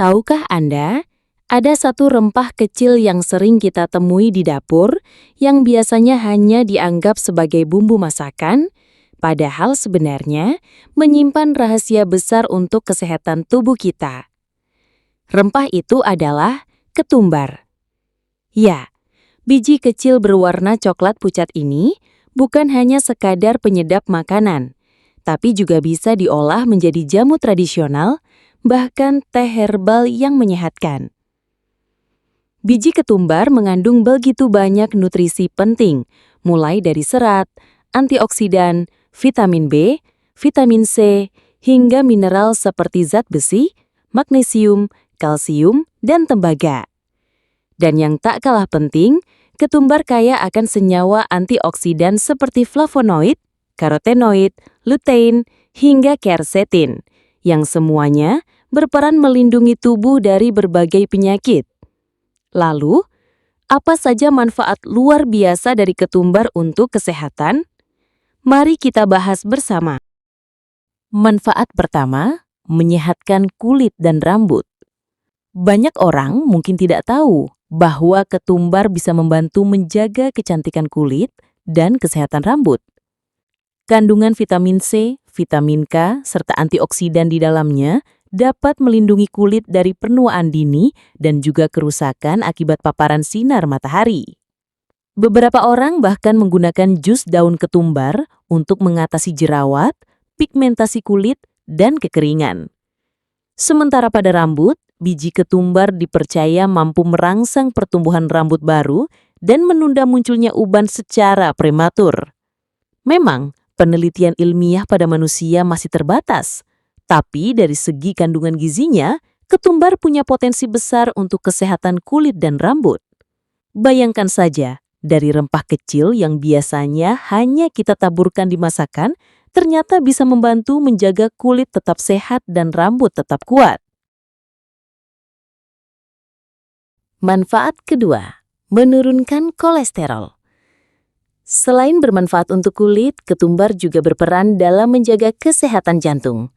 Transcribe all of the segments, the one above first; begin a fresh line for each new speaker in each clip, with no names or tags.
Tahukah Anda, ada satu rempah kecil yang sering kita temui di dapur yang biasanya hanya dianggap sebagai bumbu masakan, padahal sebenarnya menyimpan rahasia besar untuk kesehatan tubuh kita. Rempah itu adalah ketumbar. Ya, biji kecil berwarna coklat pucat ini bukan hanya sekadar penyedap makanan, tapi juga bisa diolah menjadi jamu tradisional, bahkan teh herbal yang menyehatkan. Biji ketumbar mengandung begitu banyak nutrisi penting, mulai dari serat, antioksidan, vitamin B, vitamin C, hingga mineral seperti zat besi, magnesium, kalsium, dan tembaga. Dan yang tak kalah penting, ketumbar kaya akan senyawa antioksidan seperti flavonoid, karotenoid, lutein, hingga quercetin, yang semuanya berperan melindungi tubuh dari berbagai penyakit. Lalu, apa saja manfaat luar biasa dari ketumbar untuk kesehatan? Mari kita bahas bersama. Manfaat pertama, menyehatkan kulit dan rambut. Banyak orang mungkin tidak tahu bahwa ketumbar bisa membantu menjaga kecantikan kulit dan kesehatan rambut. Kandungan vitamin C, vitamin K, serta antioksidan di dalamnya dapat melindungi kulit dari penuaan dini dan juga kerusakan akibat paparan sinar matahari. Beberapa orang bahkan menggunakan jus daun ketumbar untuk mengatasi jerawat, pigmentasi kulit, dan kekeringan. Sementara pada rambut, biji ketumbar dipercaya mampu merangsang pertumbuhan rambut baru dan menunda munculnya uban secara prematur. Memang, penelitian ilmiah pada manusia masih terbatas, tapi dari segi kandungan gizinya, ketumbar punya potensi besar untuk kesehatan kulit dan rambut. Bayangkan saja, dari rempah kecil yang biasanya hanya kita taburkan di masakan, ternyata bisa membantu menjaga kulit tetap sehat dan rambut tetap kuat. Manfaat kedua, menurunkan kolesterol. Selain bermanfaat untuk kulit, ketumbar juga berperan dalam menjaga kesehatan jantung.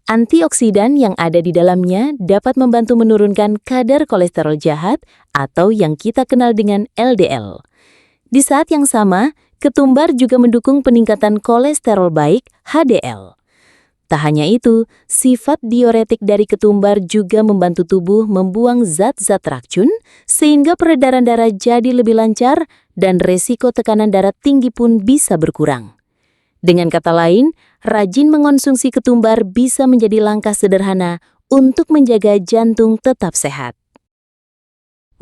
Antioksidan yang ada di dalamnya dapat membantu menurunkan kadar kolesterol jahat atau yang kita kenal dengan LDL. Di saat yang sama, ketumbar juga mendukung peningkatan kolesterol baik HDL. Tak hanya itu, sifat diuretik dari ketumbar juga membantu tubuh membuang zat-zat racun sehingga peredaran darah jadi lebih lancar dan resiko tekanan darah tinggi pun bisa berkurang. Dengan kata lain, rajin mengonsumsi ketumbar bisa menjadi langkah sederhana untuk menjaga jantung tetap sehat.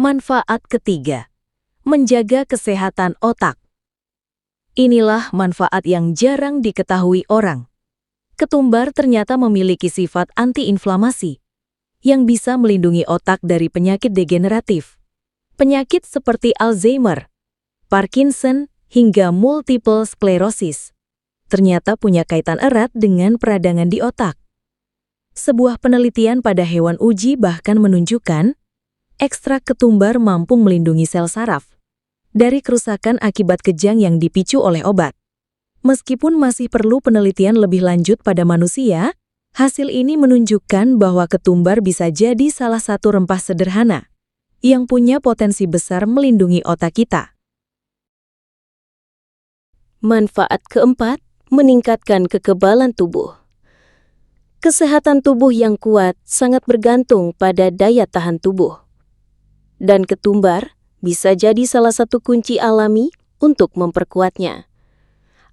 Manfaat ketiga, menjaga kesehatan otak. Inilah manfaat yang jarang diketahui orang. Ketumbar ternyata memiliki sifat antiinflamasi yang bisa melindungi otak dari penyakit degeneratif. Penyakit seperti Alzheimer, Parkinson, hingga multiple sclerosis ternyata punya kaitan erat dengan peradangan di otak. Sebuah penelitian pada hewan uji bahkan menunjukkan ekstrak ketumbar mampu melindungi sel saraf dari kerusakan akibat kejang yang dipicu oleh obat. Meskipun masih perlu penelitian lebih lanjut pada manusia, hasil ini menunjukkan bahwa ketumbar bisa jadi salah satu rempah sederhana yang punya potensi besar melindungi otak kita. Manfaat keempat, meningkatkan kekebalan tubuh. Kesehatan tubuh yang kuat sangat bergantung pada daya tahan tubuh. Dan ketumbar bisa jadi salah satu kunci alami untuk memperkuatnya.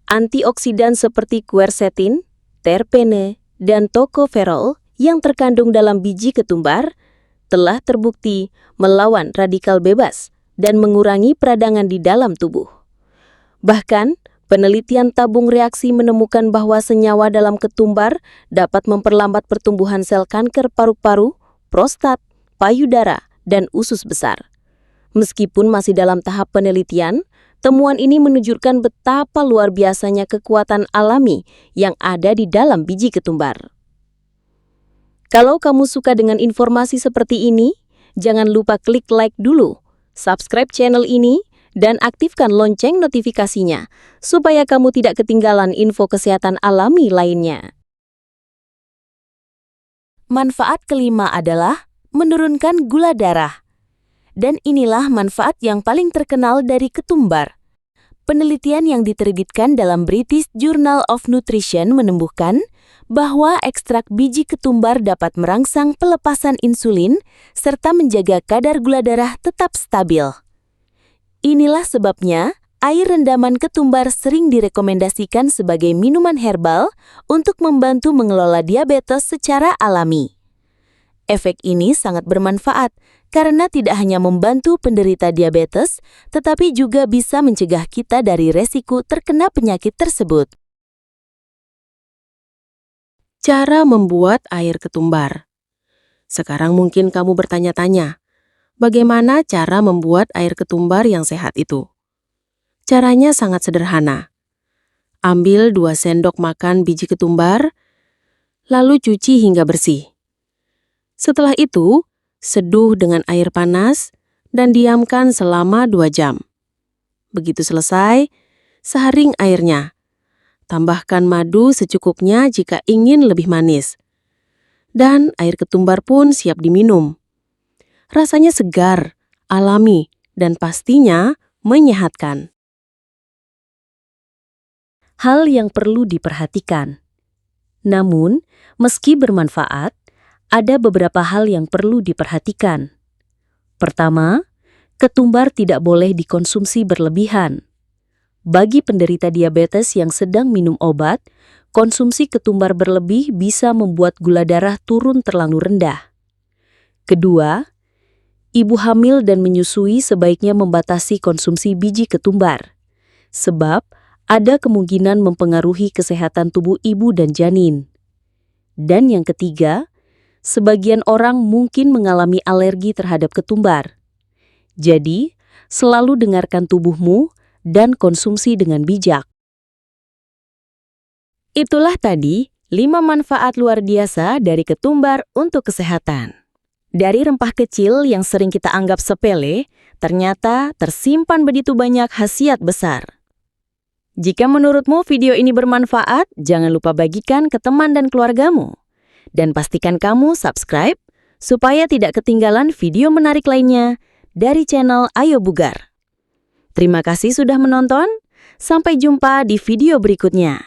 Antioksidan seperti quercetin, terpene, dan tocopherol yang terkandung dalam biji ketumbar telah terbukti melawan radikal bebas dan mengurangi peradangan di dalam tubuh. Bahkan, penelitian tabung reaksi menemukan bahwa senyawa dalam ketumbar dapat memperlambat pertumbuhan sel kanker paru-paru, prostat, payudara, dan usus besar. Meskipun masih dalam tahap penelitian, temuan ini menunjukkan betapa luar biasanya kekuatan alami yang ada di dalam biji ketumbar. Kalau kamu suka dengan informasi seperti ini, jangan lupa klik like dulu, subscribe channel ini, dan aktifkan lonceng notifikasinya, supaya kamu tidak ketinggalan info kesehatan alami lainnya. Manfaat kelima adalah menurunkan gula darah. Dan inilah manfaat yang paling terkenal dari ketumbar. Penelitian yang diterbitkan dalam British Journal of Nutrition menemukan bahwa ekstrak biji ketumbar dapat merangsang pelepasan insulin serta menjaga kadar gula darah tetap stabil. Inilah sebabnya air rendaman ketumbar sering direkomendasikan sebagai minuman herbal untuk membantu mengelola diabetes secara alami. Efek ini sangat bermanfaat karena tidak hanya membantu penderita diabetes, tetapi juga bisa mencegah kita dari resiko terkena penyakit tersebut.
Cara membuat air ketumbar. Sekarang mungkin kamu bertanya-tanya, bagaimana cara membuat air ketumbar yang sehat itu? Caranya sangat sederhana. Ambil 2 sendok makan biji ketumbar, lalu cuci hingga bersih. Setelah itu, seduh dengan air panas dan diamkan selama 2 jam. Begitu selesai, saring airnya. Tambahkan madu secukupnya jika ingin lebih manis. Dan air ketumbar pun siap diminum. Rasanya segar, alami, dan pastinya menyehatkan.
Hal yang perlu diperhatikan. Namun, meski bermanfaat, ada beberapa hal yang perlu diperhatikan. Pertama, ketumbar tidak boleh dikonsumsi berlebihan. Bagi penderita diabetes yang sedang minum obat, konsumsi ketumbar berlebih bisa membuat gula darah turun terlalu rendah. Kedua, ibu hamil dan menyusui sebaiknya membatasi konsumsi biji ketumbar, sebab ada kemungkinan mempengaruhi kesehatan tubuh ibu dan janin. Dan yang ketiga, sebagian orang mungkin mengalami alergi terhadap ketumbar. Jadi, selalu dengarkan tubuhmu dan konsumsi dengan bijak. Itulah tadi 5 manfaat luar biasa dari ketumbar untuk kesehatan. Dari rempah kecil yang sering kita anggap sepele, ternyata tersimpan begitu banyak khasiat besar. Jika menurutmu video ini bermanfaat, jangan lupa bagikan ke teman dan keluargamu. Dan pastikan kamu subscribe supaya tidak ketinggalan video menarik lainnya dari channel Ayo Bugar. Terima kasih sudah menonton, sampai jumpa di video berikutnya.